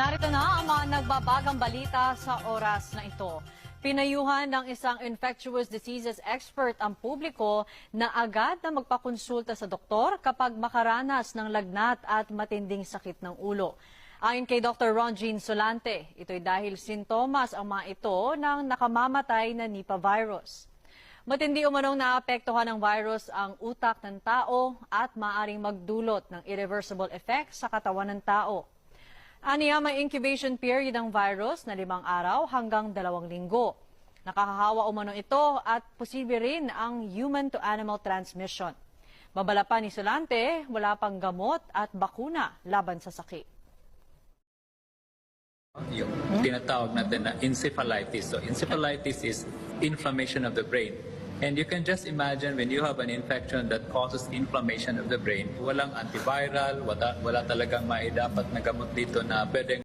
Narito na ang mga nagbabagang balita sa oras na ito. Pinayuhan ng isang infectious diseases expert ang publiko na agad na magpakonsulta sa doktor kapag makaranas ng lagnat at matinding sakit ng ulo. Ayon kay Dr. Ron Jean Solante, ito'y dahil sintomas ang mga ito ng nakamamatay na Nipah virus. Matindi umanong naapektuhan ng virus ang utak ng tao at maaaring magdulot ng irreversible effect sa katawan ng tao. Aniya, may incubation period ng virus na 5 araw hanggang 2 linggo. Nakakahawa umano ito at posible rin ang human-to-animal transmission. Babala pa ni Solante, wala pang gamot at bakuna laban sa sakit. Yung tinatawag natin na encephalitis. So encephalitis is inflammation of the brain. And you can just imagine when you have an infection that causes inflammation of the brain, walang antiviral, wala talagang maidapat na gamot dito na pwedeng